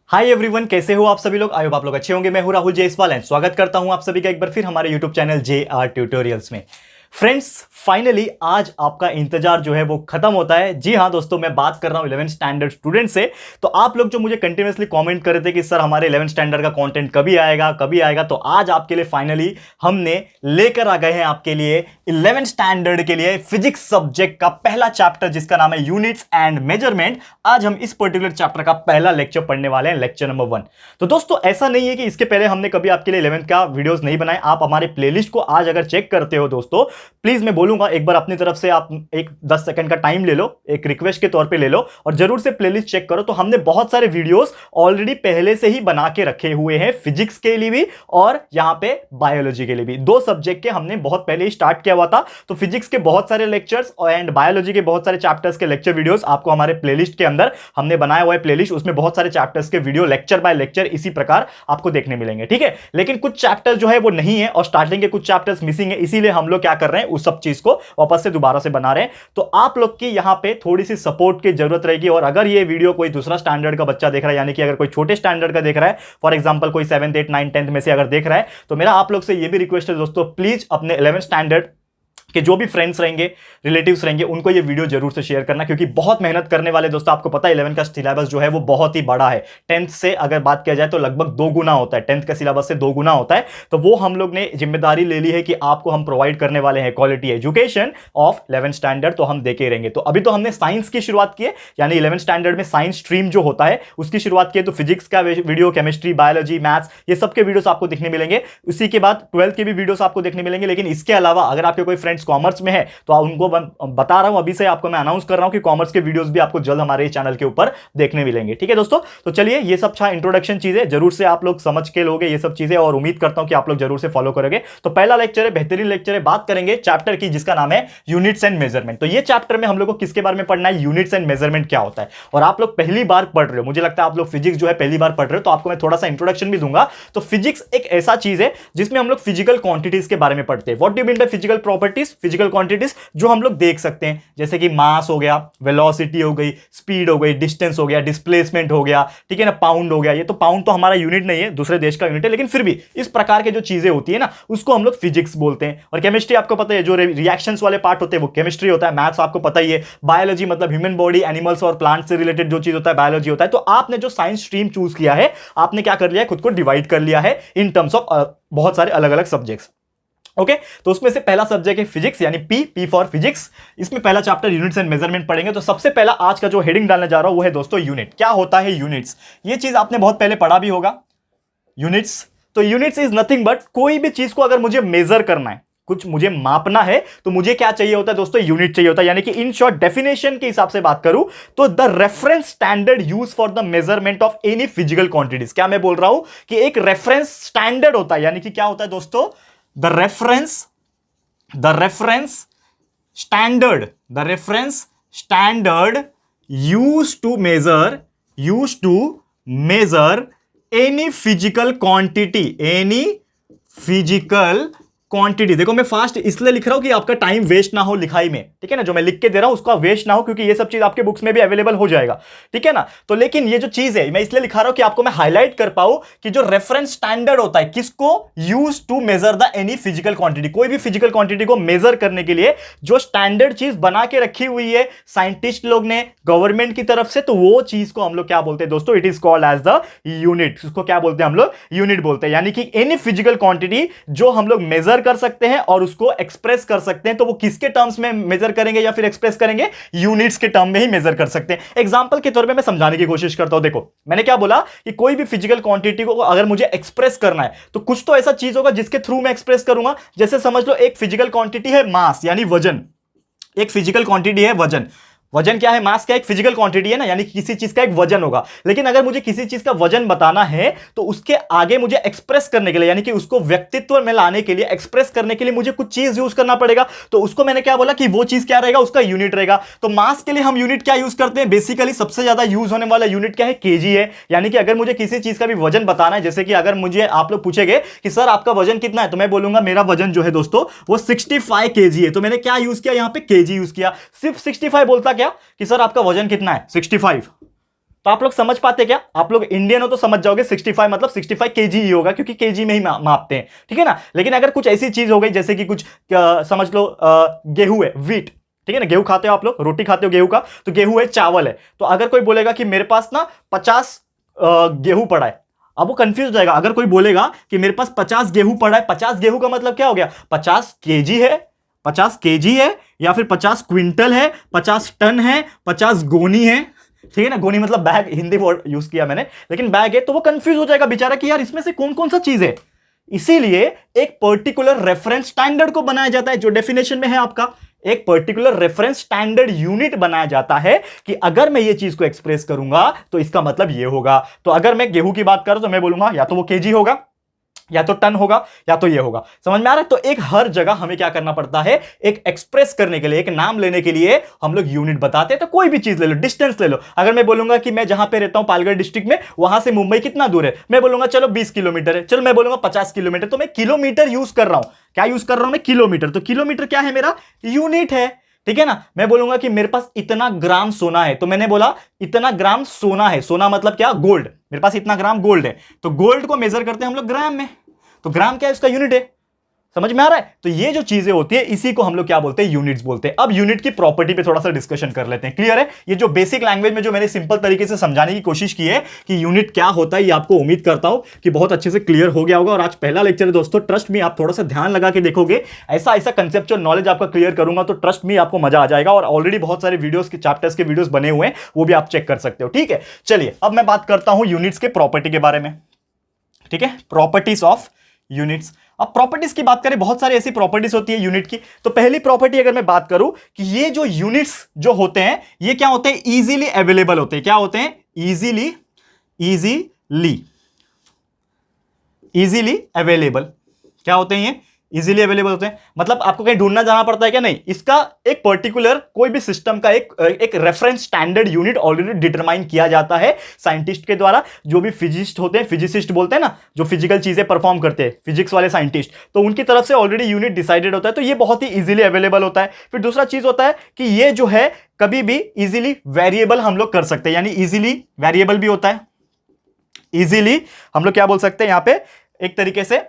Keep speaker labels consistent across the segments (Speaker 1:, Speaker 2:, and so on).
Speaker 1: Hi everyone, कैसे हो आप सभी लोग। आई होप आप लोग अच्छे होंगे। मैं हूं राहुल जयसवाल एंड स्वागत करता हूं आप सभी का एक बार फिर हमारे यूट्यूब चैनल JR ट्यूटोरियल्स में। फ्रेंड्स, फाइनली आज आपका इंतजार जो है वो खत्म होता है। जी हां दोस्तों, मैं बात कर रहा हूं 11th स्टैंडर्ड स्टूडेंट से। तो आप लोग जो मुझे कंटिन्यूअसली कमेंट कर रहे थे कि सर हमारे 11th स्टैंडर्ड का कंटेंट कभी आएगा कभी आएगा, तो आज आपके लिए फाइनली हमने लेकर आ गए हैं आपके लिए 11th स्टैंडर्ड के लिए फिजिक्स सब्जेक्ट का पहला चैप्टर जिसका नाम है यूनिट्स एंड मेजरमेंट। आज हम इस पर्टिकुलर चैप्टर का पहला लेक्चर पढ़ने वाले हैं, लेक्चर नंबर 1। तो दोस्तों ऐसा नहीं है कि इसके पहले हमने कभी आपके लिए 11th का वीडियोस नहीं बनाए। आप हमारे प्लेलिस्ट को आज अगर चेक करते हो दोस्तों, प्लीज मैं बोलूंगा एक बार अपनी तरफ से आप एक 10 सेकंड का टाइम ले लो, एक रिक्वेस्ट के तौर पे ले लो और जरूर से प्लेलिस्ट चेक करो। तो हमने बहुत सारे वीडियोस ऑलरेडी पहले से ही बना के रखे हुए हैं, फिजिक्स के लिए भी और यहां पे बायोलॉजी के लिए भी। दो सब्जेक्ट के हमने बहुत पहले ही स्टार्ट किया हुआ था। तो फिजिक्स के बहुत सारे लेक्चर्स एंड बायोलॉजी के बहुत सारे चैप्टर्स के लेक्चर वीडियोस आपको हमारे प्लेलिस्ट के अंदर हमने बनाया हुआ है प्लेलिस्ट, उसमें बहुत सारे चैप्टर्स के वीडियो लेक्चर बाय लेक्चर इसी प्रकार आपको देखने मिलेंगे, ठीक है। लेकिन कुछ चैप्टर जो है वो नहीं है और स्टार्टिंग के कुछ चैप्टर्स मिसिंग है, इसीलिए हम लोग क्या कर रहे हैं, उस सब चीज को वापस से दोबारा से बना रहे हैं। तो आप लोग की यहां पे थोड़ी सी सपोर्ट की जरूरत रहेगी। और अगर ये वीडियो कोई दूसरा स्टैंडर्ड का बच्चा देख रहा है, यानी कि अगर कोई छोटे स्टैंडर्ड का देख रहा है, फॉर एग्जांपल कोई 7th 8th 9th 10th में से अगर देख रहा है, तो मेरा आप लोग से ये भी रिक्वेस्ट है दोस्तों, प्लीज अपने 11th स्टैंडर्ड कि जो भी फ्रेंड्स रहेंगे, रिलेटिव्स रहेंगे, उनको ये वीडियो जरूर से शेयर करना, क्योंकि बहुत मेहनत करने वाले दोस्तों। आपको पता है 11 का सिलेबस जो है वो बहुत ही बड़ा है। 10th से अगर बात किया जाए तो लगभग 2 गुना होता है, 10th का सिलेबस से 2 गुना होता है। तो वो हम लोग ने जिम्मेदारी ले ली है कि आपको हम प्रोवाइड करने वाले हैं quality education of 11th standard, तो हम देके रहेंगे। तो अभी तो हमने साइंस की शुरुआत की है, यानी 11th स्टैंडर्ड में साइंस स्ट्रीम जो होता है उसकी शुरुआत की है। तो फिजिक्स का वीडियो, केमिस्ट्री, बायोलॉजी, मैथ्स, ये सबके वीडियोस आपको देखने मिलेंगे। उसी के बाद 12th के भी वीडियोस आपको देखने मिलेंगे। लेकिन इसके अलावा अगर आपके कोई फ्रेंड्स कॉमर्स में है तो उनको बता रहा हूं, अभी से आपको मैं अनाउंस कर रहा हूं कि कॉमर्स के वीडियोस भी आपको जल्द हमारे चैनल के ऊपर देखने मिलेंगे, ठीक है दोस्तों। तो चलिए, ये सब इंट्रोडक्शन चीजें जरूर से आप लोग समझ के लोगे ये सब चीजें, और उम्मीद करता हूं कि आप लोग जरूर से फॉलो करोगे। तो पहला लेक्चर है, बेहतरीन लेक्चर है, बात करेंगे चैप्टर की जिसका नाम है यूनिट्स एंड मेजरमेंट। तो ये चैप्टर में हम लोग को किसके बारे में पढ़ना है, यूनिट्स एंड मेजरमेंट क्या होता है। और आप लोग पहली बार पढ़ रहे हो, मुझे लगता है आप लोग फिजिक्स जो है पहली बार पढ़ रहे हो, तो आपको मैं थोड़ा सा इंट्रोडक्शन भी दूंगा। तो फिजिक्स एक ऐसा चीज है जिसमें हम लोग फिजिकल क्वांटिटीज के बारे में पढ़ते हैं। What do you mean by physical properties, physical quantities जो हम लोग देख सकते हैं, जैसे कि मास हो गया, वेलोसिटी हो गई, स्पीड हो गई, डिस्टेंस हो गया, डिस्प्लेसमेंट हो गया, ठीक है ना, पाउंड हो गया। ये तो पाउंड तो हमारा यूनिट नहीं है, दूसरे देश का यूनिट है, लेकिन फिर भी इस प्रकार के जो चीजें होती है ना, उसको हम लोग फिजिक्स बोलते हैं। और केमिस्ट्री आपको पता है, जो रिएक्शंस वाले पार्ट होते हैं वो केमिस्ट्री होता है। मैथ्स आपको पता ही है। बायोलॉजी मतलब ह्यूमन बॉडी, एनिमल्स और प्लांट से रिलेटेड जो चीज होता है बायोलॉजी होता है। तो आपने जो साइंस स्ट्रीम चूज किया है, आपने क्या कर लिया है, खुद को डिवाइड कर लिया है इन टर्म्स ऑफ बहुत सारे अलग अलग सब्जेक्ट्स। ओके तो उसमें से पहला सब्जेक्ट है फिजिक्स, यानी पी फॉर फिजिक्स। इसमें पहला चैप्टर यूनिट्स एंड मेजरमेंट पढ़ेंगे। तो सबसे पहला आज का जो हेडिंग डालने जा रहा हूं वो है दोस्तों यूनिट। क्या होता है यूनिट्स, ये चीज आपने बहुत पहले पढ़ा भी होगा। यूनिट्स, तो यूनिट्स इज नथिंग बट, कोई भी चीज को अगर मुझे मेजर करना है, कुछ मुझे मापना है, तो मुझे क्या चाहिए होता है दोस्तों, यूनिट चाहिए होता है। यानी कि इन शॉर्ट डेफिनेशन के हिसाब से बात करूं तो the reference standard use for the measurement of any physical quantities. क्या मैं बोल रहा हूं कि एक रेफरेंस स्टैंडर्ड होता है, यानी कि क्या होता है दोस्तों, the reference standard used to measure any physical quantity। देखो मैं फास्ट इसलिए लिख रहा हूं कि आपका टाइम वेस्ट ना हो लिखाई में, ठीक है ना। जो मैं लिख के दे रहा हूं उसका वेस्ट ना हो, क्योंकि ये सब चीज आपके बुक्स में भी अवेलेबल हो जाएगा, ठीक है ना। तो लेकिन ये जो चीज है मैं इसलिए लिखा रहा हूं कि आपको मैं हाईलाइट कर पाऊं कि जो रेफरेंस स्टैंडर्ड होता है, किसको, use to measure the any physical quantity. कोई भी फिजिकल क्वांटिटी को मेजर करने के लिए जो स्टैंडर्ड चीज बना के रखी हुई है साइंटिस्ट लोग ने, गवर्नमेंट की तरफ से, तो वो चीज को हम लोग क्या बोलते हैं दोस्तों, it is called as the unit. उसको क्या बोलते हैं हम लोग, यूनिट बोलते हैं। यानी कि एनी फिजिकल क्वांटिटी जो हम लोग मेजर कर सकते हैं और उसको एक्सप्रेस कर सकते हैं, तो वो किसके टर्म्स में मेजर करेंगे या फिर एक्सप्रेस करेंगे, यूनिट्स के टर्म में ही मेजर कर सकते हैं। एग्जांपल के तौर पे मैं समझाने की कोशिश करता हूं। देखो मैंने क्या बोला कि कोई भी फिजिकल क्वांटिटी को अगर मुझे एक्सप्रेस करना है, तो कुछ तो ऐसा चीज होगा जिसके थ्रू मैं एक्सप्रेस करूंगा। जैसे समझ लो एक फिजिकल क्वांटिटी है मास, यानी वजन। एक फिजिकल क्वांटिटी है वजन। वजन क्या है, मास क्या, एक फिजिकल क्वांटिटी है ना, यानी किसी चीज का एक वजन होगा। लेकिन अगर मुझे किसी चीज का वजन बताना है, तो उसके आगे मुझे एक्सप्रेस करने के लिए, यानी कि उसको व्यक्तित्व में लाने के लिए, एक्सप्रेस करने के लिए मुझे कुछ चीज यूज करना पड़ेगा। तो उसको मैंने क्या बोला कि वो चीज क्या रहेगा, उसका यूनिट रहेगा। तो मास के लिए हम यूनिट क्या यूज करते हैं, बेसिकली सबसे ज्यादा यूज होने वाला यूनिट क्या है, केजी है। यानी कि अगर मुझे किसी चीज का भी वजन बताना है, जैसे कि अगर मुझे आप लोग पूछेंगे कि सर आपका वजन कितना है, तो मैं बोलूंगा मेरा वजन जो है दोस्तों वो 65 केजी है। तो मैंने क्या यूज किया, यहां पे केजी यूज किया। सिर्फ 65 बोलता क्या कि सर आपका वजन कितना है, 65। तो आप लोग समझ पाते क्या? आप लोग इंडियन हो तो समझ जाओगे 65 मतलब 65 केजी ही होगा, क्योंकि केजी में ही मापते हैं, ठीक है ना। लेकिन अगर कुछ ऐसी चीज हो गई जैसे कि कुछ समझ लो गेहूं है, व्हीट, ठीक है ना, गेहूं खाते हो आप लोग, रोटी खाते हो गेहूं का, तो गेहूं है, चावल है। तो अगर कोई बोलेगा कि मेरे पास ना 50 गेहूं पड़ा है, अब वो कंफ्यूज हो जाएगा। अगर कोई बोलेगा कि मेरे पास 50 गेहूं पड़ा है, 50 गेहूं का मतलब क्या हो गया? 50 केजी है, 50 केजी है, या फिर 50 क्विंटल है, 50 टन है, 50 गोनी है, ठीक है ना। गोनी मतलब बैग, हिंदी वर्ड यूज किया मैंने, लेकिन बैग है। तो वो कंफ्यूज हो जाएगा बेचारा कि यार इसमें से कौन कौन सा चीज है। इसीलिए एक पर्टिकुलर रेफरेंस स्टैंडर्ड को बनाया जाता है, जो डेफिनेशन में है आपका, एक पर्टिकुलर रेफरेंस स्टैंडर्ड यूनिट बनाया जाता है कि अगर मैं ये चीज को एक्सप्रेस करूंगा तो इसका मतलब ये होगा। तो अगर मैं गेहूं की बात करूं तो मैं बोलूंगा या तो वो केजी होगा, या तो टन होगा, या तो ये होगा। समझ में आ रहा है? तो एक हर जगह हमें क्या करना पड़ता है, एक एक्सप्रेस करने के लिए, एक नाम लेने के लिए हम लोग यूनिट बताते हैं। तो कोई भी चीज ले लो, डिस्टेंस ले लो। अगर मैं बोलूंगा कि मैं जहां पे रहता हूं पालगढ़ डिस्ट्रिक्ट में, वहां से मुंबई कितना दूर है, मैं बोलूंगा चलो 20 किलोमीटर है, चलो मैं बोलूंगा 50 किलोमीटर, तो मैं किलोमीटर यूज कर रहा हूं। क्या यूज कर रहा हूं मैं? किलोमीटर। तो किलोमीटर क्या है? मेरा यूनिट है, ठीक है ना। मैं बोलूंगा कि मेरे पास इतना ग्राम सोना है, तो मैंने बोला इतना ग्राम सोना है। सोना मतलब क्या? गोल्ड। मेरे पास इतना ग्राम गोल्ड है, तो गोल्ड को मेजर करते हैं हम लोग ग्राम में। तो ग्राम क्या है? उसका यूनिट है। समझ में आ रहा है? तो ये जो चीजें होती है इसी को हम लोग क्या बोलते हैं? यूनिट्स बोलते हैं। अब यूनिट की प्रॉपर्टी पे थोड़ा सा डिस्कशन कर लेते हैं। क्लियर है? ये जो बेसिक लैंग्वेज में जो मैंने सिंपल तरीके से समझाने की कोशिश की है कि यूनिट क्या होता है, ये आपको उम्मीद करता हूं कि बहुत अच्छे से क्लियर हो गया होगा। और आज पहला लेक्चर है दोस्तों, ट्रस्ट मी, आप थोड़ा सा ध्यान लगा के देखोगे, ऐसा ऐसा कंसेप्चुअल नॉलेज आपका क्लियर करूंगा तो ट्रस्ट मी आपको मजा आ जाएगा। और ऑलरेडी बहुत सारे वीडियोस के चैप्टर्स के वीडियोस बने हुए हैं, वो भी आप चेक कर सकते हो, ठीक है। चलिए अब मैं बात करता हूं यूनिट्स के प्रॉपर्टी के बारे में, ठीक है। Properties of units. अब प्रॉपर्टीज की बात करें, बहुत सारी ऐसी प्रॉपर्टीज होती है यूनिट की। तो पहली प्रॉपर्टी अगर मैं बात करूं कि ये जो यूनिट्स जो होते हैं ये क्या होते हैं? इजीली अवेलेबल होते हैं। क्या होते हैं? Easily available. क्या होते हैं ये? इजीली अवेलेबल होते हैं। मतलब आपको कहीं ढूंढना जाना पड़ता है क्या? नहीं। इसका एक पर्टिकुलर कोई भी सिस्टम का एक reference standard unit already determine किया जाता है साइंटिस्ट के द्वारा। जो भी फिजिस्ट होते हैं, फिजिसिस्ट बोलते हैं ना, जो फिजिकल चीजें परफॉर्म करते हैं, फिजिक्स वाले साइंटिस्ट, तो उनकी तरफ से ऑलरेडी यूनिट डिसाइडेड होता है। तो ये बहुत ही इजीली अवेलेबल होता है। फिर दूसरा चीज होता है कि ये जो है कभी भी इजीली वेरिएबल हम लोग कर सकते हैं, यानी इजीली वेरिएबल भी होता है। इजीली हम लोग क्या बोल सकते हैं यहां पे, एक तरीके से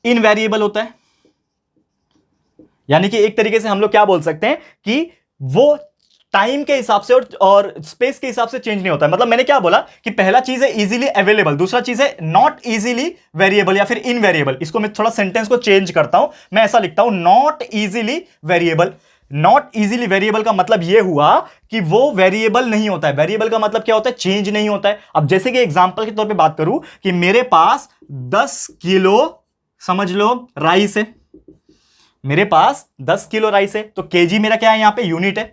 Speaker 1: इनवेरिएबल होता है। यानी कि एक तरीके से हम लोग क्या बोल सकते हैं कि वो टाइम के हिसाब से और स्पेस के हिसाब से चेंज नहीं होता है। मतलब मैंने क्या बोला कि पहला चीज है इजीली अवेलेबल, दूसरा चीज है नॉट इजीली वेरिएबल या फिर इनवेरिएबल। इसको मैं थोड़ा सेंटेंस को चेंज करता हूं, मैं ऐसा लिखता हूं not easily variable. Not easily variable का मतलब यह हुआ कि वो वेरिएबल नहीं होता है। वेरिएबल का मतलब क्या होता है? चेंज नहीं होता है। अब जैसे कि एग्जांपल के तौर पे बात करूं कि मेरे पास 10 किलो समझ लो राइस है, मेरे पास 10 किलो राइस है, तो केजी मेरा क्या है? यहां पे यूनिट है,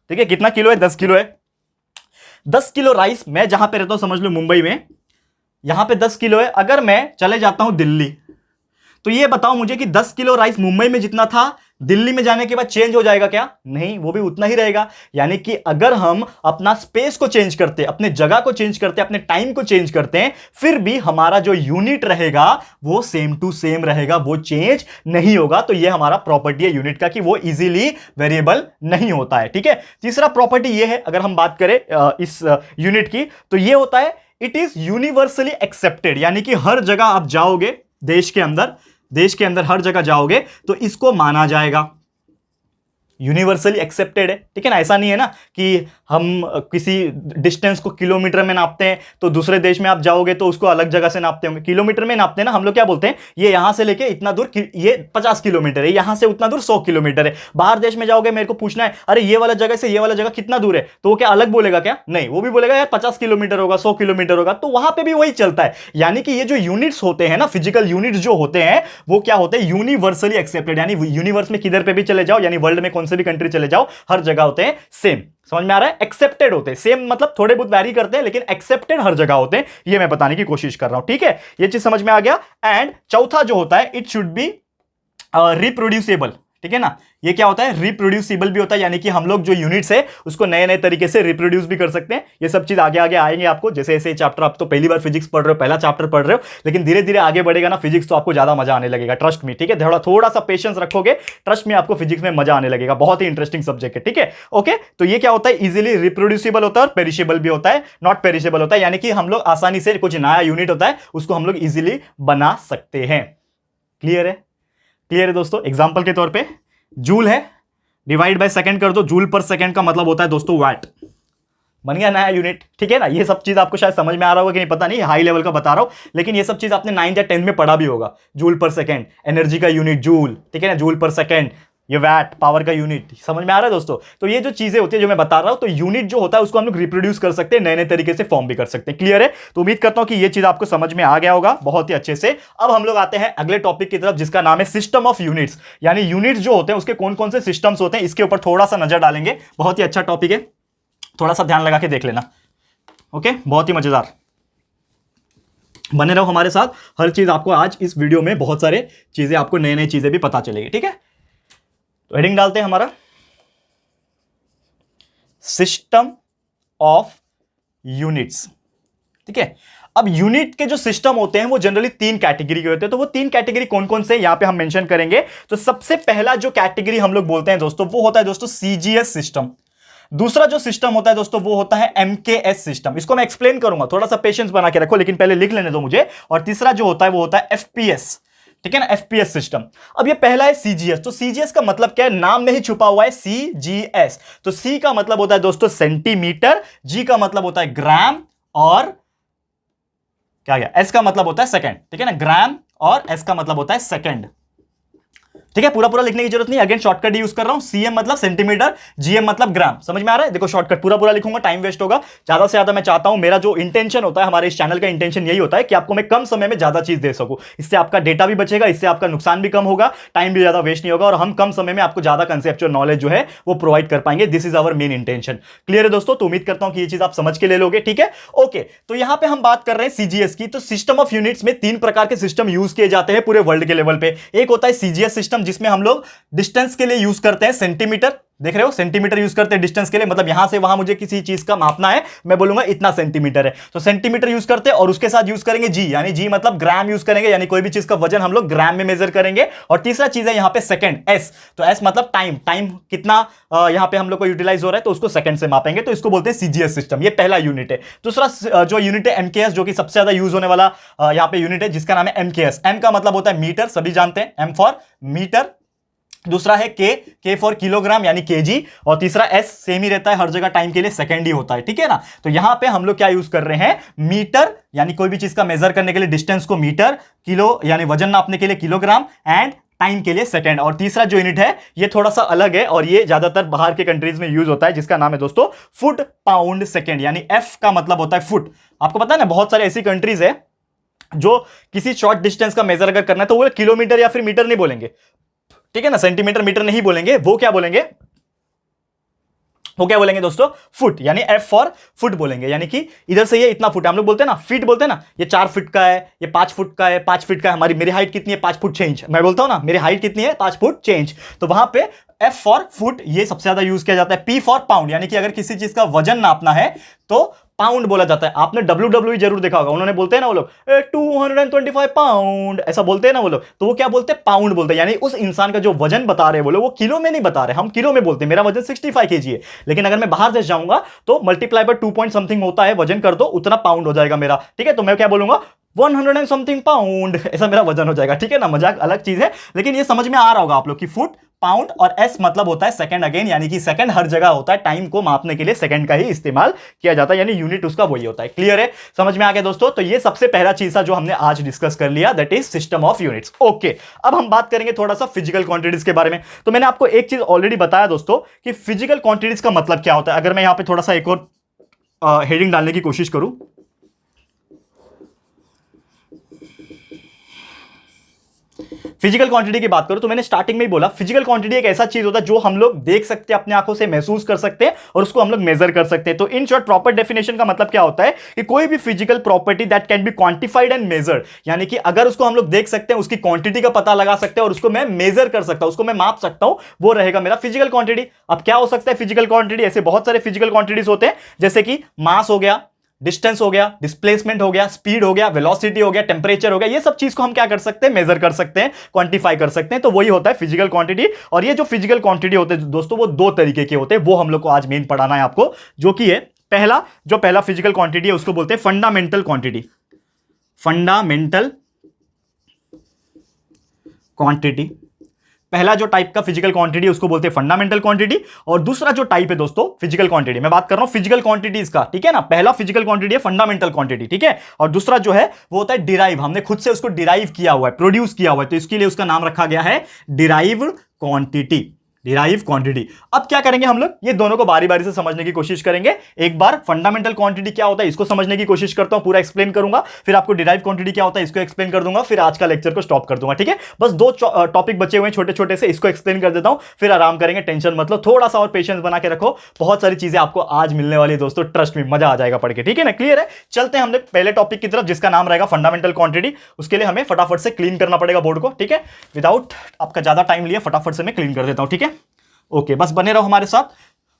Speaker 1: ठीक है। कितना किलो है? 10 किलो है। 10 किलो राइस, मैं जहां पे रहता हूं समझ लो मुंबई में, यहां पे 10 किलो है। अगर मैं चले जाता हूं दिल्ली, तो ये बताओ मुझे कि 10 किलो राइस मुंबई में जितना था, दिल्ली में जाने के बाद चेंज हो जाएगा क्या? नहीं, वो भी उतना ही रहेगा। यानी कि अगर हम अपना स्पेस को चेंज करते, अपने जगह को चेंज करते, अपने टाइम को चेंज करते हैं, फिर भी हमारा जो यूनिट रहेगा वो सेम टू सेम रहेगा, वो चेंज नहीं होगा। तो ये हमारा प्रॉपर्टी है यूनिट का कि वो इजीली वेरिएबल नहीं होता है, ठीक है। तीसरा प्रॉपर्टी ये है, अगर हम बात करें इस यूनिट की, तो ये होता है इट इज यूनिवर्सली एक्सेप्टेड। यानी कि हर जगह आप जाओगे देश के अंदर हर जगह जाओगे तो इसको माना जाएगा। यूनिवर्सली एक्सेप्टेड है, ठीक है ना। ऐसा नहीं है ना कि हम किसी डिस्टेंस को किलोमीटर में नापते हैं तो दूसरे देश में आप जाओगे तो उसको अलग जगह से नापते होंगे। किलोमीटर में नापते हैं ना हम लोग। क्या बोलते हैं? ये यहां से लेके इतना दूर, ये 50 किलोमीटर है, यहां से उतना दूर 100 किलोमीटर है। बाहर देश में जाओगे, मेरे को पूछना है अरे ये वाला जगह से ये वाला जगह कितना दूर है, तो वो क्या अलग बोलेगा क्या? नहीं, वो भी बोलेगा यार 50 किलोमीटर होगा, 100 किलोमीटर होगा। तो वहां पर भी वही चलता है। यानी कि ये जो यूनिट्स होते हैं ना, फिजिकल यूनिट्स जो होते हैं, वो क्या होते हैं? Universally accepted. यानी यूनिवर्स में किधर पे भी चले जाओ, यानी वर्ल्ड में कौन से भी कंट्री चले जाओ, हर जगह होते हैं सेम। समझ में आ रहा है? एक्सेप्टेड होते हैं सेम, मतलब थोड़े बहुत वैरी करते हैं लेकिन एक्सेप्टेड हर जगह होते हैं। ये मैं बताने की कोशिश कर रहा हूं, ठीक है। ये चीज समझ में आ गया। एंड चौथा जो होता है, इट शुड बी रिप्रोड्यूसेबल। ठीक है ना। ये क्या होता है, रिप्रोड्यूसिबल भी होता है, यानी कि हम लोग जो यूनिट्स है उसको नए नए तरीके से रिप्रोड्यूस भी कर सकते हैं। ये सब चीज आगे आगे आएंगे आपको, जैसे ऐसे चैप्टर, आप तो पहली बार फिजिक्स पढ़ रहे हो, पहला चैप्टर पढ़ रहे हो, लेकिन धीरे धीरे आगे बढ़ेगा ना फिजिक्स, तो आपको ज्यादा मजा आने लगेगा, ट्रस्ट मी, ठीक है। थोड़ा थोड़ा सा पेशेंस रखोगे, ट्रस्ट में आपको फिजिक्स में मजा आने लगेगा, बहुत ही इंटरेस्टिंग सब्जेक्ट है, ठीक है। ओके, तो ये क्या होता है, इजीली रिप्रोड्यूसिबल होता है और पेरिशेबल भी होता है, नॉट पेरिशेबल होता है, यानी कि हम लोग आसानी से कुछ नया यूनिट होता है उसको हम लोग इजीली बना सकते हैं। क्लियर है, क्लियर है दोस्तों। एग्जांपल के तौर पे जूल है, डिवाइड बाय सेकंड कर दो, जूल पर सेकंड का मतलब होता है दोस्तों वाट, बन गया नया यूनिट, ठीक है ना। ये सब चीज आपको शायद समझ में आ रहा होगा कि नहीं पता नहीं, हाई लेवल का बता रहा हूं, लेकिन ये सब चीज आपने 9th या 10th में पढ़ा भी होगा। जूल पर सेकंड, एनर्जी का यूनिट जूल, ठीक है ना, जूल पर सेकंड, ये वैट पावर का यूनिट, समझ में आ रहा है दोस्तों। तो ये जो चीजें होती है जो मैं बता रहा हूं, तो यूनिट जो होता है उसको हम लोग रिप्रोड्यूस कर सकते हैं, नए नए तरीके से फॉर्म भी कर सकते हैं। क्लियर है, तो उम्मीद करता हूं कि ये चीज आपको समझ में आ गया होगा बहुत ही अच्छे से। अब हम लोग आते हैं अगले टॉपिक की तरफ, जिसका नाम है सिस्टम ऑफ यूनिट्स, यानी यूनिट्स जो होते हैं उसके कौन कौन से सिस्टम्स होते हैं, इसके ऊपर थोड़ा सा नजर डालेंगे। बहुत ही अच्छा टॉपिक है, थोड़ा सा ध्यान लगा के देख लेना, ओके, बहुत ही मजेदार। बने रहो हमारे साथ, हर चीज आपको आज इस वीडियो में बहुत सारे चीजें, आपको नई नई चीजें भी पता चलेगी, ठीक है। तो हेडिंग डालते हैं हमारा सिस्टम ऑफ यूनिट्स, ठीक है। अब यूनिट के जो सिस्टम होते हैं वो जनरली 3 कैटेगरी के होते हैं, तो वो 3 कैटेगरी कौन कौन से यहां पे हम मेंशन करेंगे। तो सबसे पहला जो कैटेगरी हम लोग बोलते हैं दोस्तों, वो होता है दोस्तों सीजीएस सिस्टम। दूसरा जो सिस्टम होता है दोस्तों वो होता है एमकेएस सिस्टम, इसको मैं एक्सप्लेन करूंगा, थोड़ा सा पेशेंस बना के रखो, लेकिन पहले लिख लेने दो मुझे। और तीसरा जो होता है वो होता है एफपीएस, ठीक है ना, एफपीएस सिस्टम। अब ये पहला है सीजीएस, तो सीजीएस का मतलब क्या है, नाम में ही छुपा हुआ है सीजीएस। तो सी का मतलब होता है दोस्तों सेंटीमीटर, जी का मतलब होता है ग्राम, और क्या गया, एस का मतलब होता है सेकंड, ठीक है ना, ग्राम और एस का मतलब होता है सेकंड, ठीक है। पूरा पूरा लिखने की जरूरत नहीं, अगेन शॉर्टकट यूज कर रहा हूं, सीएम मतलब सेंटीमीटर, जीएम मतलब ग्राम, समझ में आ रहा है। देखो शॉर्टकट पूरा पूरा लिखूंगा, टाइम वेस्ट होगा, ज्यादा से ज्यादा मैं चाहता हूं, मेरा जो इंटेंशन होता है, हमारे इस चैनल का इंटेंशन यही होता है कि आपको मैं कम समय में ज्यादा चीज दे सकूं, इससे आपका डेटा भी बचेगा, इससे आपका नुकसान भी कम होगा, टाइम भी ज्यादा वेस्ट नहीं होगा, और हम कम समय में आपको ज्यादा कंसेप्चुअल नॉलेज जो है वो प्रोवाइड कर पाएंगे। This is our main intention. Clear है दोस्तों, तो उम्मीद करता हूं कि ये चीज आप समझ के ले लोगे, ठीक है। ओके, तो यहां पे हम बात कर रहे हैं सीजीएस की। तो सिस्टम ऑफ यूनिट्स में 3 प्रकार के सिस्टम यूज किए जाते हैं पूरे वर्ल्ड के लेवल पे। एक होता है सीजीएस सिस्टम, जिसमें हम लोग डिस्टेंस के लिए यूज करते हैं सेंटीमीटर, देख रहे हो, सेंटीमीटर यूज करते हैं डिस्टेंस के लिए, मतलब यहां से वहां मुझे किसी चीज का मापना है, मैं बोलूंगा इतना सेंटीमीटर है, तो सेंटीमीटर यूज करते हैं। और उसके साथ यूज करेंगे जी, यानी जी मतलब ग्राम यूज करेंगे, यानी कोई भी चीज का वजन हम लोग ग्राम में मेजर करेंगे। और तीसरा चीज है यहां पे सेकंड, एस, तो एस मतलब टाइम, टाइम कितना यहां पे हम लोग को यूटिलाइज हो रहा है, तो उसको सेकंड से मापेंगे, तो इसको बोलते हैं सीजीएस सिस्टम। ये पहला यूनिट है। दूसरा जो यूनिट है एमकेएस, जो कि सबसे ज्यादा यूज होने वाला यहां पे यूनिट है, जिसका नाम है एमकेएस। एम का मतलब होता है मीटर, सभी जानते हैं, एम फॉर मीटर। दूसरा है के फॉर किलोग्राम यानी केजी, और तीसरा एस सेम ही रहता है हर जगह, टाइम के लिए सेकंड ही होता है, ठीक है ना। तो यहां पे हम लोग क्या यूज कर रहे हैं, मीटर यानी कोई भी चीज का मेजर करने के लिए डिस्टेंस को मीटर, किलो यानी वजन नापने के लिए किलोग्राम, एंड टाइम के लिए सेकंड। और तीसरा जो यूनिट है ये थोड़ा सा अलग है, और ये ज्यादातर बाहर के कंट्रीज में यूज होता है, जिसका नाम है दोस्तों फुट पाउंड सेकंड, यानी एफ का मतलब होता है फुट। आपको पता है ना, बहुत सारे ऐसी कंट्रीज है जो किसी शॉर्ट डिस्टेंस का मेजर अगर करना है तो वो किलोमीटर या फिर मीटर नहीं बोलेंगे, ठीक है ना, सेंटीमीटर मीटर नहीं बोलेंगे, वो क्या बोलेंगे, वो क्या बोलेंगे दोस्तों, फुट, यानी एफ फॉर फुट बोलेंगे। यानी कि इधर से ये इतना फुट है, हम लोग बोलते हैं ना फीट, बोलते हैं ना, ये 4 फुट का है, ये 5 फुट का है, 5 फीट का है, हमारी मेरी हाइट कितनी है, 5 फुट चेंज, मैं बोलता हूं ना मेरी हाइट कितनी है, 5 फुट चेंज, तो वहां पे एफ फॉर फुट ये सबसे ज्यादा यूज किया जाता है। पी फॉर पाउंड, यानी कि अगर किसी चीज का वजन नापना है तो पाउंड बोला जाता है। आपने WWE जरूर देखा होगा, उन्होंने बोलते हैं ना वो लोग 225 पाउंड, ऐसा बोलते हैं ना वो लोग, तो वो क्या बोलते हैं, पाउंड बोलते हैं, यानी उस इंसान का जो वजन बता रहे हैं वो लोग, वो किलो में नहीं बता रहे, हम किलो में बोलते हैं, मेरा वजन 65 kg है, लेकिन अगर मैं बाहर देश जाऊंगा तो मल्टीप्लाई बाय 2 पॉइंट समथिंग होता है, वजन कर दो उतना पाउंड हो जाएगा मेरा, ठीक है। तो मैं क्या बोलूंगा 100 एंड समथिंग पाउंड, ऐसा मेरा वजन हो जाएगा, ठीक है ना। मजाक अलग चीज है, लेकिन ये समझ में आ रहा होगा आप लोग की फुट, पाउंड और एस मतलब होता है सेकंड अगेन, यानी कि सेकंड हर जगह होता है, टाइम को मापने के लिए सेकंड का ही इस्तेमाल किया जाता है, यानी यूनिट उसका वही होता है। क्लियर है, समझ में आ गया दोस्तों। तो ये सबसे पहला चीज था जो हमने आज डिस्कस कर लिया, that is system of units. Okay, अब हम बात करेंगे थोड़ा सा फिजिकल क्वांटिटीज के बारे में। तो मैंने आपको एक चीज ऑलरेडी बताया दोस्तों कि फिजिकल क्वांटिटीज का मतलब क्या होता है। अगर मैं यहां पर थोड़ा सा एक और हेडिंग डालने की कोशिश करूं, फिजिकल क्वांटिटी की बात करूं तो मैंने स्टार्टिंग में ही बोला, फिजिकल क्वांटिटी एक ऐसा चीज होता है जो हम लोग देख सकते हैं, अपनी आंखों से महसूस कर सकते हैं और उसको हम लोग मेजर कर सकते हैं। तो इन शॉर्ट प्रॉपर डेफिनेशन का मतलब क्या होता है कि कोई भी physical property that can be quantified and measured, यानी कि अगर उसको हम लोग देख सकते हैं, उसकी क्वांटिटी का पता लगा सकते हैं और उसको मैं मेजर कर सकता हूं, उसको मैं माप सकता हूं, वो रहेगा मेरा फिजिकल क्वांटिटी। अब क्या हो सकता है फिजिकल क्वांटिटी? ऐसे बहुत सारे फिजिकल क्वांटिटीज होते हैं, जैसे कि मास हो गया, डिस्टेंस हो गया, डिस्प्लेसमेंट हो गया, स्पीड हो गया, वेलोसिटी हो गया, टेम्परेचर हो गया, ये सब चीज को हम क्या कर सकते हैं? मेजर कर सकते हैं, क्वांटिफाई कर सकते हैं। तो वही होता है फिजिकल क्वांटिटी। और ये जो फिजिकल क्वांटिटी होते हैं दोस्तों, वो दो तरीके के होते हैं, वो हम लोग को आज मेन पढ़ाना है आपको, जो कि है पहला फिजिकल क्वांटिटी है उसको बोलते हैं फंडामेंटल क्वांटिटी। फंडामेंटल क्वांटिटी, पहला जो टाइप का फिजिकल क्वांटिटी उसको बोलते हैं फंडामेंटल क्वांटिटी। और दूसरा जो टाइप है दोस्तों फिजिकल क्वांटिटी, मैं बात कर रहा हूं फिजिकल क्वांटिटीज का, ठीक है ना। पहला फिजिकल क्वांटिटी है फंडामेंटल क्वांटिटी, ठीक है। और दूसरा जो है वो होता है डिराइव, हमने खुद से उसको डिराइव किया हुआ है, प्रोड्यूस किया हुआ है, तो इसके लिए उसका नाम रखा गया है डिराइव्ड क्वांटिटी। Derive quantity. अब क्या करेंगे हम लोग, ये दोनों को बारी बारी से समझने की कोशिश करेंगे। एक बार फंडामेंटल क्वांटिटी क्या होता है इसको समझने की कोशिश करता हूं, पूरा एक्सप्लेन करूंगा, फिर आपको डिराइव क्वांटिटी क्या होता है इसको एक्सप्लेन कर दूंगा, फिर आज का लेक्चर को स्टॉप कर दूंगा, ठीक है। बस दो टॉपिक बचे हुए हैं छोटे छोटे से, इसको एक्सप्लेन कर देता हूं, फिर आराम करेंगे, टेंशन मतलब, थोड़ा सा और पेशेंस बना के रखो, बहुत सारी चीजें आपको आज मिलने वाली है दोस्तों, ट्रस्ट में, मजा आ जाएगा पढ़ के, ठीक है ना। क्लियर है? चलते हैं हम लोग पहले टॉपिक की तरफ, जिसका नाम रहेगा फंडामेंटल क्वांटिटी। उसके लिए हमें फटाफट से क्लीन करना पड़ेगा बोर्ड को, ठीक है। विदाउट आपका ज्यादा टाइम लिया, फटाफट से मैं क्लीन कर देता हूं, ठीक है। ओके, बस बने रहो हमारे साथ,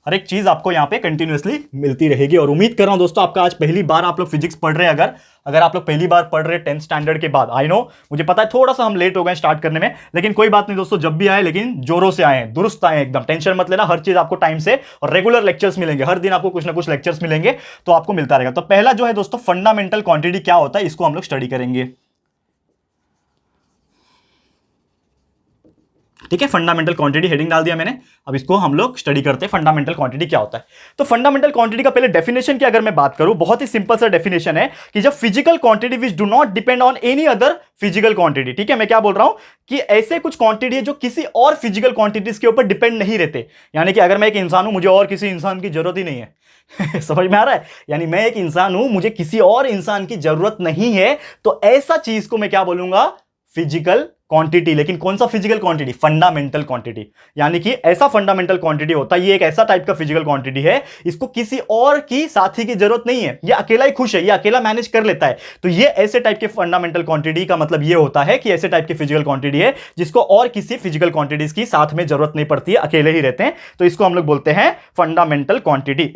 Speaker 1: हर एक चीज आपको यहां पे कंटिन्यूअसली मिलती रहेगी। और उम्मीद कर रहा हूं दोस्तों आपका आज पहली बार आप लोग फिजिक्स पढ़ रहे हैं, अगर आप लोग पहली बार पढ़ रहे हैं 10th स्टैंडर्ड के बाद, आई नो मुझे पता है थोड़ा सा हम लेट हो गए स्टार्ट करने में, लेकिन कोई बात नहीं दोस्तों, जब भी आए लेकिन जोरों से आए, दुरुस्त आए, एकदम टेंशन मत लेना, हर चीज आपको टाइम से, और रेगुलर लेक्चर्स मिलेंगे, हर दिन आपको कुछ ना कुछ लेक्चर्स मिलेंगे, तो आपको मिलता रहेगा। तो पहला जो है दोस्तों फंडामेंटल क्वांटिटी क्या होता है, इसको हम लोग स्टडी करेंगे, ठीक है। फंडामेंटल क्वांटिटी हेडिंग डाल दिया मैंने, अब इसको हम लोग स्टडी करते हैं फंडामेंटल क्वांटिटी क्या होता है। तो फंडामेंटल क्वांटिटी का पहले डेफिनेशन की अगर मैं बात करूं, बहुत ही सिंपल सा डेफिनेशन है कि जब physical quantity which do not depend on any other physical quantity, ठीक है। मैं क्या बोल रहा हूं कि ऐसे कुछ क्वांटिटी है जो किसी और फिजिकल क्वांटिटीज के ऊपर डिपेंड नहीं रहते, यानी कि अगर मैं एक इंसान हूं, मुझे और किसी इंसान की जरूरत ही नहीं है समझ में आ रहा है? यानी मैं एक इंसान हूं, मुझे किसी और इंसान की जरूरत नहीं है, तो ऐसा चीज को मैं क्या बोलूंगा? Physical quantity. लेकिन कौन सा फिजिकल क्वांटिटी? Fundamental quantity. यानी कि ऐसा फंडामेंटल क्वांटिटी होता है, ये एक ऐसा टाइप का फिजिकल क्वांटिटी है, इसको किसी और की साथी की जरूरत नहीं है, ये अकेला ही खुश है, ये अकेला मैनेज कर लेता है। तो ये ऐसे टाइप के फंडामेंटल क्वांटिटी का मतलब ये होता है कि ऐसे टाइप की फिजिकल क्वांटिटी है जिसको और किसी फिजिकल क्वांटिटीज की साथ में जरूरत नहीं पड़ती है, अकेले ही रहते हैं, तो इसको हम लोग बोलते हैं फंडामेंटल क्वांटिटी।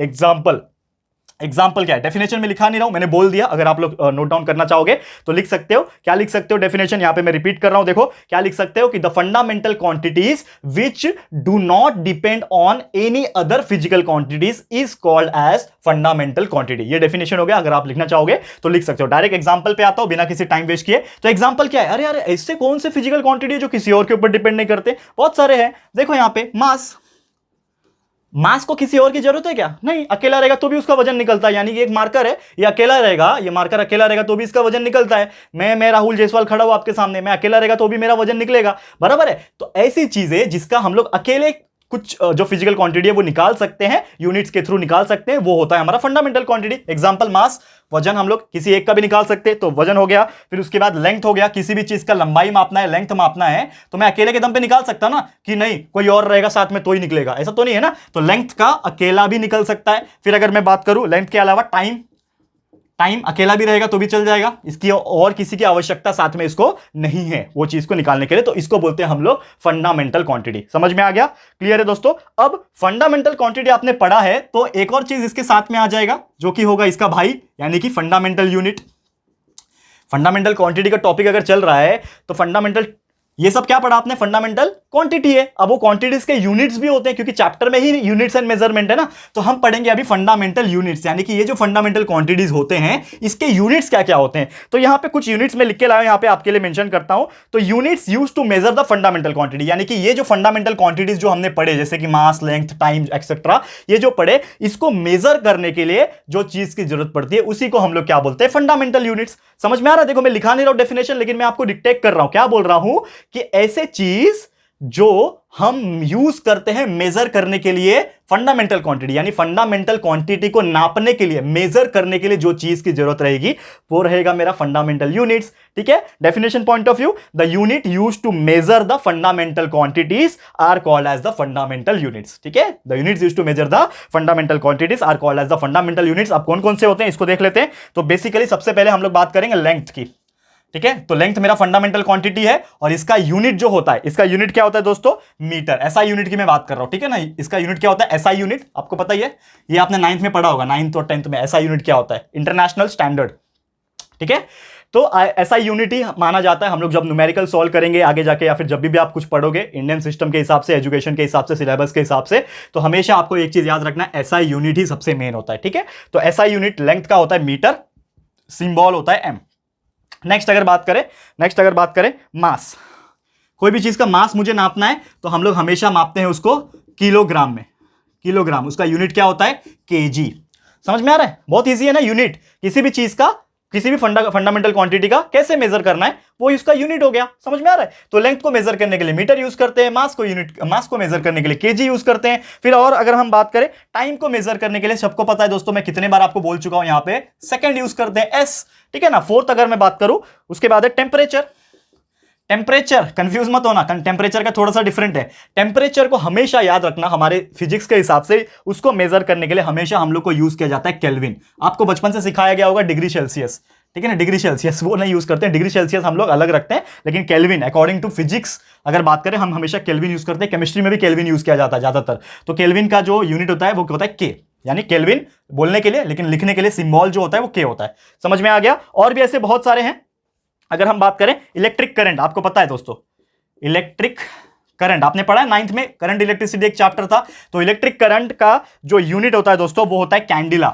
Speaker 1: एग्जाम्पल क्या है? डेफिनेशन में लिखा नहीं रहा हूं, मैंने बोल दिया, अगर आप लोग नोट डाउन करना चाहोगे तो लिख सकते हो। क्या लिख सकते हो डेफिनेशन? यहां पे मैं रिपीट कर रहा हूं, देखो क्या लिख सकते हो कि the fundamental quantities which do not depend on any other physical quantities is called as fundamental quantity. ये डेफिनेशन हो गया, अगर आप लिखना चाहोगे तो लिख सकते हो। डायरेक्ट एग्जांपल पे आता हूं बिना किसी टाइम वेस्ट किए। तो एग्जांपल क्या है? अरे यार ऐसे कौन से फिजिकल क्वांटिटी है जो किसी और के ऊपर डिपेंड नहीं करते? बहुत सारे हैं, देखो यहां पे मास को किसी और की जरूरत है क्या? नहीं, अकेला रहेगा तो भी उसका वजन निकलता है। यानी कि एक मार्कर है, ये अकेला रहेगा, ये मार्कर अकेला रहेगा तो भी इसका वजन निकलता है। मैं राहुल जायसवाल खड़ा हूं आपके सामने, मैं अकेला रहेगा तो भी मेरा वजन निकलेगा, बराबर है। तो ऐसी चीजें जिसका हम लोग अकेले कुछ जो फिजिकल क्वांटिटी है वो निकाल सकते हैं, यूनिट्स के थ्रू निकाल सकते हैं, वो होता है हमारा फंडामेंटल क्वांटिटी। एग्जांपल मास, वजन हम लोग किसी एक का भी निकाल सकते हैं, तो वजन हो गया। फिर उसके बाद लेंथ हो गया, किसी भी चीज का लंबाई मापना है, लेंथ मापना है, तो मैं अकेले के दम पे निकाल सकता ना कि नहीं कोई और रहेगा साथ में तो ही निकलेगा, ऐसा तो नहीं है ना। तो लेंथ का अकेला भी निकल सकता है। फिर अगर मैं बात करूं लेंथ के अलावा टाइम अकेला भी रहेगा तो भी चल जाएगा, इसकी और किसी की आवश्यकता साथ में इसको नहीं है वो चीज को निकालने के लिए, तो इसको बोलते हैं हम लोग फंडामेंटल क्वांटिटी। समझ में आ गया? क्लियर है दोस्तों? अब फंडामेंटल क्वांटिटी आपने पढ़ा है तो एक और चीज इसके साथ में आ जाएगा जो कि होगा इसका भाई, यानी कि फंडामेंटल यूनिट। फंडामेंटल क्वांटिटी का टॉपिक अगर चल रहा है तो फंडामेंटल, ये सब क्या पढ़ा आपने? फंडामेंटल क्वांटिटी है। अब वो क्वांटिटीज के यूनिट्स भी होते हैं क्योंकि चैप्टर में ही यूनिट्स एंड मेजरमेंट है ना, तो हम पढ़ेंगे अभी फंडामेंटल यूनिट्स, यानी कि ये जो फंडामेंटल क्वांटिटीज होते हैं इसके यूनिट्स क्या क्या होते हैं। तो यहां पे कुछ यूनिट्स में लिख के लाया, यहां पे आपके लिए मेंशन करता हूं। तो units used to measure the fundamental quantity, यानी कि ये जो फंडामेंटल क्वांटिटीज जो हमने पढ़े, जैसे कि मास, लेंथ, टाइम एक्सेट्रा, ये जो पढ़े, इसको मेजर करने के लिए जो चीज की जरूरत पड़ती है उसी को हम लोग क्या बोलते हैं? Fundamental units. समझ में आ रहा है? देखो मैं लिखा नहीं रहा हूं डेफिनेशन, लेकिन मैं आपको डिक्टेट कर रहा हूं। क्या बोल रहा हूं कि ऐसे चीज जो हम यूज करते हैं मेजर करने के लिए फंडामेंटल क्वांटिटी, यानी फंडामेंटल क्वांटिटी को नापने के लिए, मेजर करने के लिए जो चीज की जरूरत रहेगी वो रहेगा मेरा फंडामेंटल यूनिट्स। ठीक है, definition point of view, the unit used to measure the fundamental quantities are called as the fundamental units. ठीक है, the units used to measure the fundamental quantities are called as the fundamental units. अब कौन कौन से होते हैं इसको देख लेते हैं। तो बेसिकली सबसे पहले हम लोग बात करेंगे लेंथ की। ठीक है, तो लेंथ मेरा फंडामेंटल क्वांटिटी है और इसका यूनिट जो होता है, इसका यूनिट क्या होता है दोस्तों, मीटर। एसआई यूनिट की मैं बात कर रहा हूं। ठीक है ना, इसका यूनिट क्या होता है, एसआई यूनिट, आपको पता ही है, ये आपने 9th में पढ़ा होगा, 9th और 10th में। एसआई यूनिट क्या होता है, इंटरनेशनल स्टैंडर्ड। ठीक है, तो एसआई यूनिट ही माना जाता है। हम लोग जब न्यूमेरिकल सॉल्व करेंगे आगे जाके, या फिर जब भी आप कुछ पढ़ोगे इंडियन सिस्टम के हिसाब से, एजुकेशन के हिसाब से, सिलेबस के हिसाब से, तो हमेशा आपको एक चीज याद रखना है, एसआई यूनिट ही सबसे मेन होता है। ठीक है, तो एसआई यूनिट लेंथ का होता है मीटर, सिंबल होता है एम। नेक्स्ट अगर बात करें मास, कोई भी चीज का मास मुझे नापना है तो हम लोग हमेशा मापते हैं उसको किलोग्राम में। किलोग्राम, उसका यूनिट क्या होता है, केजी। समझ में आ रहा है, बहुत इजी है ना। यूनिट किसी भी चीज का, किसी भी फंडामेंटल क्वांटिटी का कैसे मेजर करना है, वो इसका यूनिट हो गया। समझ में आ रहा है। तो लेंथ को मेजर करने के लिए मीटर यूज करते हैं, मास को मेजर करने के लिए केजी यूज करते हैं। फिर और अगर हम बात करें टाइम को मेजर करने के लिए, सबको पता है दोस्तों, मैं कितने बार आपको बोल चुका हूं, यहां पे सेकंड यूज करते हैं, एस। ठीक है ना। फोर्थ अगर मैं बात करूं, उसके बाद है टेम्परेचर। टेम्परेचर कंफ्यूज मत होना, टेम्परेचर का थोड़ा सा डिफरेंट है। टेम्परेचर को हमेशा याद रखना, हमारे फिजिक्स के हिसाब से उसको मेजर करने के लिए हमेशा हम लोग को यूज किया जाता है केल्विन। आपको बचपन से सिखाया गया होगा डिग्री सेल्सियस। ठीक है ना, डिग्री सेल्सियस वो नहीं यूज करते हैं, डिग्री सेल्सियस हम लोग अलग रखते हैं, लेकिन केल्विन अकॉर्डिंग टू फिजिक्स अगर बात करें, हम हमेशा केल्विन यूज करते हैं। केमिस्ट्री में भी केल्विन यूज किया जाता है ज्यादातर। तो केल्विन का जो यूनिट होता है वो होता है के, यानी केल्विन बोलने के लिए, लेकिन लिखने के लिए सिंबल जो होता है वो के होता है। समझ में आ गया। और भी ऐसे बहुत सारे हैं। अगर हम बात करें इलेक्ट्रिक करंट, आपको पता है दोस्तों, इलेक्ट्रिक करंट आपने पढ़ा है 9th में, करंट इलेक्ट्रिसिटी एक चैप्टर था। तो इलेक्ट्रिक करंट का जो यूनिट होता है दोस्तों वो होता है कैंडिला।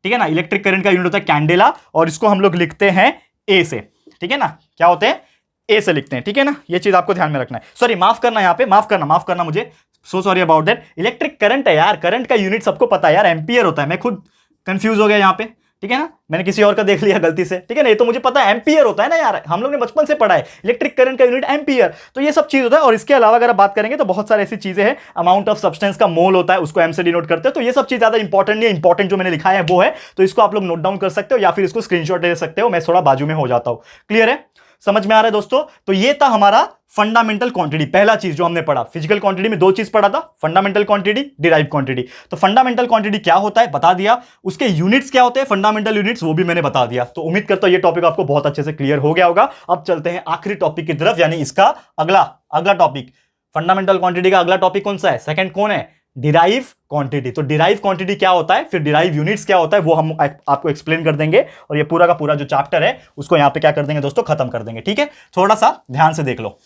Speaker 1: ठीक है ना, इलेक्ट्रिक करंट का यूनिट होता है कैंडिला, और इसको हम लोग लिखते हैं ए से। ठीक है ना, क्या होते हैं, ए से लिखते हैं। ठीक है ना, ये चीज आपको ध्यान में रखना है। सॉरी, माफ करना, यहां पे माफ करना मुझे, so sorry about that. Electric current है यार, करंट का यूनिट सबको पता है यार, एम्पियर होता है। मैं खुद कंफ्यूज हो गया यहां पे। ठीक है ना, मैंने किसी और का देख लिया गलती से। ठीक है ना, ये तो मुझे पता है, एम्पियर होता है ना यार, हम लोग ने बचपन से पढ़ा है, इलेक्ट्रिक करंट का यूनिट एम्पियर। तो ये सब चीज होता है। और इसके अलावा अगर आप बात करेंगे तो बहुत सारी ऐसी चीजें हैं, अमाउंट ऑफ सब्सटेंस का मोल होता है, उसको एम से डिनोट करते हैं। तो ये सब चीज ज्यादा इंपॉर्टेंट नहीं है, इंपॉर्टेंट जो मैंने लिखा है वो है, तो इसको आप लोग नोट डाउन कर सकते हो या फिर इसको स्क्रीनशॉट ले सकते हो। मैं थोड़ा बाजू में हो जाता हूं। क्लियर है, समझ में आ रहा है दोस्तों। तो ये था हमारा फंडामेंटल क्वांटिटी, पहला चीज जो हमने पढ़ा। फिजिकल क्वांटिटी में दो चीज पढ़ा था, फंडामेंटल क्वांटिटी, डिराइव क्वांटिटी। तो फंडामेंटल क्वांटिटी क्या होता है बता दिया, उसके यूनिट्स क्या होते हैं, फंडामेंटल यूनिट्स, वो भी मैंने बता दिया। तो उम्मीद करता हूं ये टॉपिक आपको बहुत अच्छे से क्लियर हो गया होगा। अब चलते हैं आखिरी टॉपिक की तरफ, यानी इसका अगला टॉपिक, फंडामेंटल क्वांटिटी का अगला टॉपिक कौन सा है, सेकंड कौन है, डिराइव क्वांटिटी। तो डिराइव क्वांटिटी क्या होता है, फिर डिराइव यूनिट्स क्या होता है, वो हम आपको एक्सप्लेन कर देंगे। और ये पूरा का पूरा जो चैप्टर है उसको यहां पे क्या कर देंगे दोस्तों, खत्म कर देंगे। ठीक है, थोड़ा सा ध्यान से देख लो।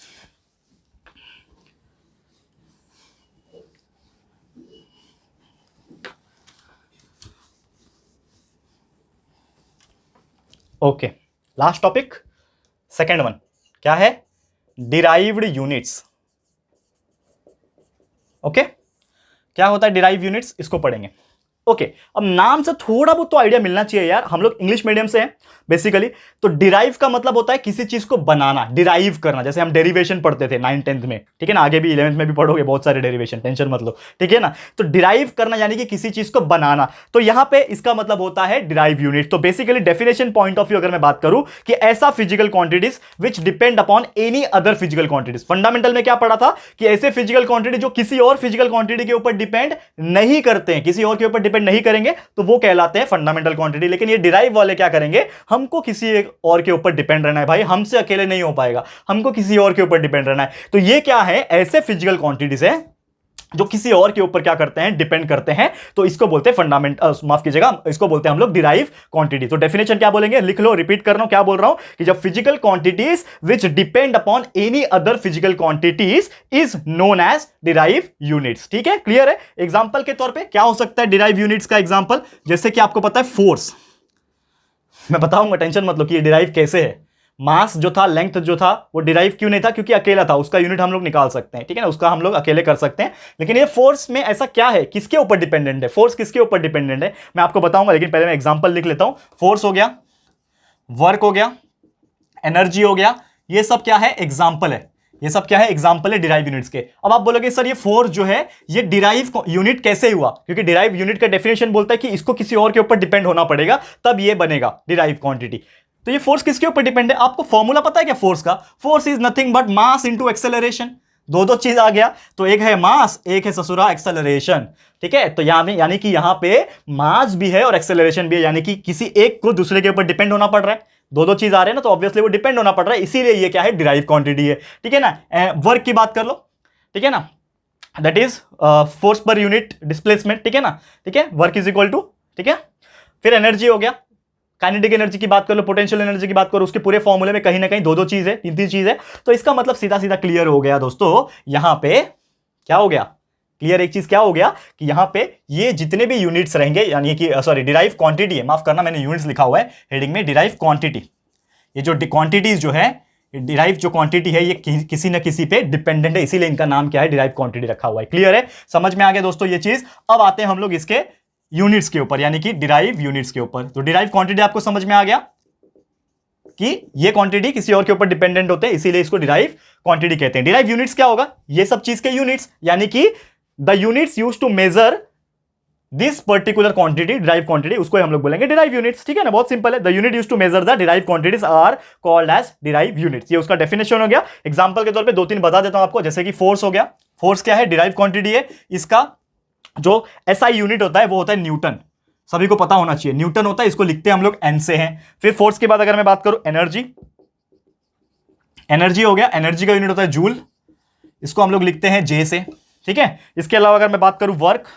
Speaker 1: Okay, last topic, second one क्या है, डिराइव्ड यूनिट्स। ओके, क्या होता है डिराइव यूनिट्स, इसको पढ़ेंगे। ओके, अब नाम से थोड़ा बहुत तो आइडिया मिलना चाहिए यार, हम लोग इंग्लिश मीडियम से हैं बेसिकली। तो डिराइव का मतलब होता है किसी चीज को बनाना, डिराइव करना। जैसे हम डेरिवेशन पढ़ते थे 9th 10th में। ठीक है ना, आगे भी 11th में भी पढ़ोगे बहुत सारे डेरिवेशन, टेंशन मत लो। ठीक है ना, तो डिराइव करना यानी कि किसी चीज को बनाना। तो यहां पे इसका मतलब होता है डिराइव यूनिट। तो basically definition point of view अगर मैं बात करूं कि ऐसा physical quantities which depend upon any other physical quantities. Fundamental में क्या पढ़ा था कि ऐसे फिजिकल क्वांटिटी जो किसी और फिजिकल क्वांटिटी के ऊपर डिपेंड नहीं करते हैं, किसी और के ऊपर डिपेंड नहीं करेंगे, तो वो कहलाते हैं फंडामेंटल क्वांटिटी। लेकिन ये डिराइव वाले क्या करेंगे, हमको किसी एक और के ऊपर डिपेंड रहना है भाई, हमसे अकेले नहीं हो पाएगा, हमको किसी और के ऊपर डिपेंड रहना है। तो ये क्या है, ऐसे फिजिकल क्वांटिटीज है जो किसी और के ऊपर क्या करते हैं, डिपेंड करते हैं। तो इसको बोलते हैं फंडामेंटल, माफ कीजिएगा, इसको बोलते हैं हम लोग डिराइव क्वांटिटी। तो डेफिनेशन क्या बोलेंगे, लिख लो, रिपीट कर रहा हूं, क्या बोल रहा हूं कि जब physical quantities which depend upon any other physical quantities is known as derive units. ठीक है, क्लियर है। एग्जांपल के तौर पे क्या हो सकता है डिराइव यूनिट्स का एग्जांपल, जैसे कि आपको पता है फोर्स, मैं बताऊंगा, टेंशन मत लो कि ये डिराइव कैसे है। मास जो था, लेंथ जो था, वो डिराइव क्यों नहीं था, क्योंकि अकेला था, उसका यूनिट हम लोग निकाल सकते हैं। ठीक है ना, उसका हम लोग अकेले कर सकते हैं। लेकिन ये फोर्स में ऐसा क्या है, किसके ऊपर डिपेंडेंट है, फोर्स किसके ऊपर डिपेंडेंट है, मैं आपको बताऊंगा। लेकिन पहले मैं एग्जांपल लिख लेता हूं। फोर्स हो गया, वर्क हो गया, एनर्जी हो गया, ये सब क्या है, एग्जांपल है। ये सब क्या है, एग्जांपल है डिराइव यूनिट्स के। अब आप बोलोगे सर ये फोर्स जो है ये डिराइव यूनिट कैसे हुआ, क्योंकि डिराइव यूनिट का डेफिनेशन बोलता है कि इसको किसी और के ऊपर डिपेंड होना पड़ेगा तब ये बनेगा डिराइव क्वांटिटी। तो ये फोर्स किसके ऊपर डिपेंड है, आपको फॉर्मूला पता है क्या फोर्स का? Force is nothing but mass into acceleration. दो चीज आ गया, तो एक है मास, एक है ससुरा एक्सेलरेशन। ठीक है, तो यहां में यानी कि यहां पे मास भी है और एक्सेलरेशन भी है, यानी कि किसी एक को दूसरे के ऊपर डिपेंड होना पड़ रहा है। दो चीज आ रहे हैं ना, तो ऑब्वियसली वो डिपेंड होना पड़ रहा है, इसीलिए ये क्या है, डिराइव क्वांटिटी है। ठीक है ना। वर्क की बात कर लो, ठीक है ना, that is force per unit displacement. ठीक है ना, ठीक है, वर्क इज इक्वल टू, ठीक है। फिर एनर्जी हो गया, काइनेटिक एनर्जी की बात कर लो, पोटेंशियल एनर्जी की बात करो, उसके पूरे फॉर्मूले में कहीं ना कहीं दो चीज है, तीन चीज है। तो इसका मतलब सीधा सीधा क्लियर हो गया दोस्तों, यहां पे क्या हो गया, क्लियर एक चीज क्या हो गया कि यहां पे ये जितने भी यूनिट्स रहेंगे, यानी कि सॉरी डिराइव क्वांटिटी है, माफ करना मैंने यूनिट्स लिखा हुआ है हेडिंग में, डिराइव क्वांटिटी। ये जो क्वांटिटीज जो है, डिराइव जो क्वांटिटी है ये किसी न किसी पे डिपेंडेंट है, इसीलिए इनका नाम क्या है, डिराइव क्वांटिटी रखा हुआ है। क्लियर है, समझ में आ गया दोस्तों ये चीज। अब आते हैं हम लोग इसके यूनिट्स के ऊपर, यानी कि डिराइव यूनिट्स के ऊपर। तो डिराइव क्वांटिटी आपको समझ में आ गया कि ये क्वांटिटी किसी और के ऊपर डिपेंडेंट होते हैं, इसीलिए इसको डिराइव क्वांटिटी कहते हैं। डिराइव यूनिट्स क्या होगा, ये सब चीज के यूनिट्स, यानी कि the units used to measure this particular quantity, derive quantity, उसको हम लोग बोलेंगे डिराइव यूनिट्स। ठीक है ना, बहुत सिंपल है। The unit used to measure the derive quantities are called as derive units. ये उसका डेफिनेशन हो गया। एग्जांपल के तौर पे दो तीन बता देता हूं आपको, जैसे कि फोर्स हो गया। फोर्स क्या है, डिराइव क्वांटिटी है। इसका जो एसआई यूनिट होता है वो होता है न्यूटन, सभी को पता होना चाहिए, न्यूटन होता है, इसको लिखते हैं हम लोग एन से हैं। फिर फोर्स के बाद अगर मैं बात करूं एनर्जी, एनर्जी हो गया, एनर्जी का यूनिट होता है जूल, इसको हम लोग लिखते हैं जे से। ठीक है, इसके अलावा अगर मैं बात करूं वर्क,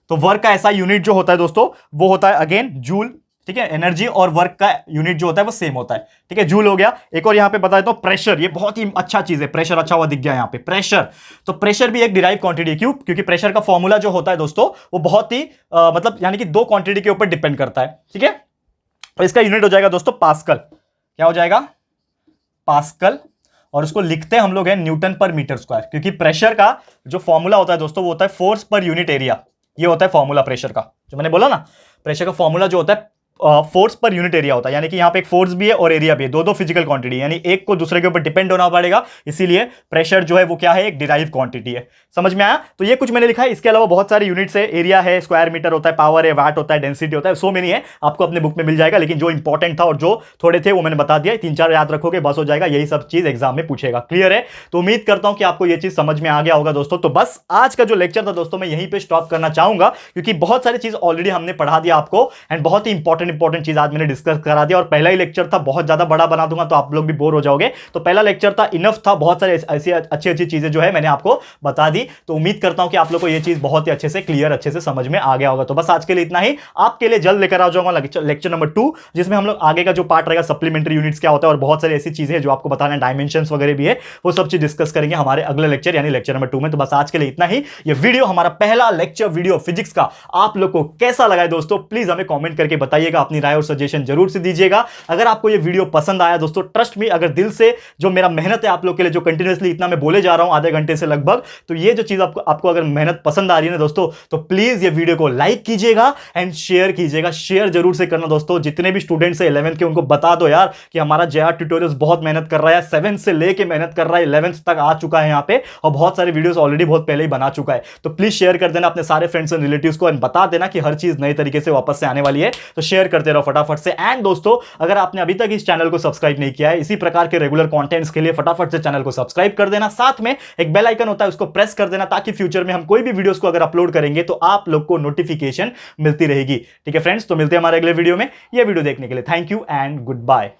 Speaker 1: तो वर्क का ऐसा यूनिट जो होता है दोस्तों वो होता है अगेन जूल। ठीक है, एनर्जी और वर्क का यूनिट जो होता है वो सेम होता है। ठीक है, जूल हो गया। एक और यहां पे बता देता हूं प्रेशर, ये बहुत ही अच्छा चीज है, प्रेशर अच्छा हुआ दिख गया यहां पे, प्रेशर। तो प्रेशर भी एक डिराइव क्वांटिटी है। क्यों? क्योंकि प्रेशर का फॉर्मूला जो होता है दोस्तों वो बहुत ही मतलब यानी कि दो क्वांटिटी के ऊपर डिपेंड करता है। ठीक है, तो इसका यूनिट हो जाएगा दोस्तों पास्कल। क्या हो जाएगा? पास्कल। और उसको लिखते हैं हम लोग है न्यूटन पर मीटर स्क्वायर, क्योंकि प्रेशर का जो फॉर्मूला होता है दोस्तों वो होता है फोर्स पर यूनिट एरिया। ये होता है फॉर्मूला प्रेशर का, जो मैंने बोला ना, प्रेशर का फॉर्मूला जो होता है फोर्स पर यूनिट एरिया होता है, यानी कि यहां पे एक फोर्स भी है और एरिया भी है, दो फिजिकल क्वांटिटी, यानी एक को दूसरे के ऊपर डिपेंड होना पड़ेगा, इसीलिए प्रेशर जो है वो क्या है, एक डिराइव क्वांटिटी है। समझ में आया? तो ये कुछ मैंने लिखा है। इसके अलावा बहुत सारे यूनिट्स है, एरिया है, स्क्वायर मीटर होता है, पावर है, वाट होता है, डेंसिटी होता है, सो मेनी है, आपको अपने बुक में मिल जाएगा। लेकिन जो इंपॉर्टेंट था और जो थोड़े थे वो मैंने बता दिया, तीन चार याद रखोगे बस हो जाएगा, यही सब चीज एग्जाम में पूछेगा। क्लियर है? तो उम्मीद करता हूं कि आपको ये चीज समझ में आ गया होगा दोस्तों। तो बस आज का जो लेक्चर था दोस्तों मैं यहीं पे स्टॉप करना चाहूंगा, क्योंकि बहुत सारी चीज ऑलरेडी हमने पढ़ा दिया आपको, एंड बहुत ही इंपॉर्टेंट चीज आज मैंने डिस्कस करा दिया। और पहला ही लेक्चर था, बहुत ज्यादा बड़ा बना दूंगा तो आप लोग भी बोर हो जाओगे, तो पहला लेक्चर था, इनफ था, बहुत सारी ऐसी अच्छी चीजें जो है मैंने आपको बता दी। तो उम्मीद करता हूं कि आप लोग को ये चीज बहुत ही अच्छे से क्लियर, अच्छे से समझ में आ गया होगा। तो बस आज के लिए इतना ही। आपके लिए जल्द लेकर आ जाऊंगा लेक्चर नंबर 2, जिसमें हम लोग आगे का जो पार्ट रहेगा सप्लीमेंट्री यूनिट्स क्या होता है और बहुत सारी ऐसी चीजें जो आपको बताना है, डायमेंशंस वगैरह भी है, वो सब चीज डिस्कस करेंगे हमारे अगले लेक्चर यानी लेक्चर नंबर 2 में। तो बस आज के लिए इतना ही। ये वीडियो हमारा पहला लेक्चर वीडियो फिजिक्स का आप लोग को कैसा लगा है दोस्तों, प्लीज हमें कमेंट करके बताइएगा, अपनी राय और सजेशन जरूर से दीजिएगा। अगर आपको ये वीडियो पसंद आया दोस्तों, ट्रस्ट मी, अगर दिल से जो मेरा मेहनत है आप लोग के लिए, जो कंटिन्यूअसली इतना मैं बोले जा रहा हूं आधे घंटे से लगभग, तो ये जो चीज आपको अगर मेहनत पसंद आ रही है ना दोस्तों, तो प्लीज ये वीडियो को लाइक कीजिएगा एंड शेयर कीजिएगा। शेयर जरूर से करना दोस्तों, जितने भी स्टूडेंट्स है 11th के उनको बता दो यार कि हमारा JR ट्यूटोरियल्स बहुत मेहनत कर रहा है, 7th से लेके मेहनत कर रहा है, 11th तक आ चुका है यहाँ पे, और बहुत सारे वीडियोस ऑलरेडी बहुत पहले ही बना चुका है। तो प्लीज शेयर कर देना अपने सारे फ्रेंड्स एंड रिलेटिव्स को, एंड बता देना कि हर चीज नए तरीके से वापस से आने वाली है। तो शेयर करते रहो फटाफट से। एंड दोस्तों अगर आपने अभी तक इस चैनल को सब्सक्राइब नहीं किया है, इसी प्रकार के रेगुलर कंटेंट्स के लिए फटाफट से चैनल को सब्सक्राइब कर देना, साथ में एक बेल आइकन होता है उसको प्रेस कर देना, ताकि फ्यूचर में हम कोई भी वीडियोस को अगर अपलोड करेंगे तो आप लोग को नोटिफिकेशन मिलती रहेगी। ठीक है फ्रेंड्स, तो मिलते हैं हमारे अगले वीडियो में। यह वीडियो देखने के लिए thank you and good bye.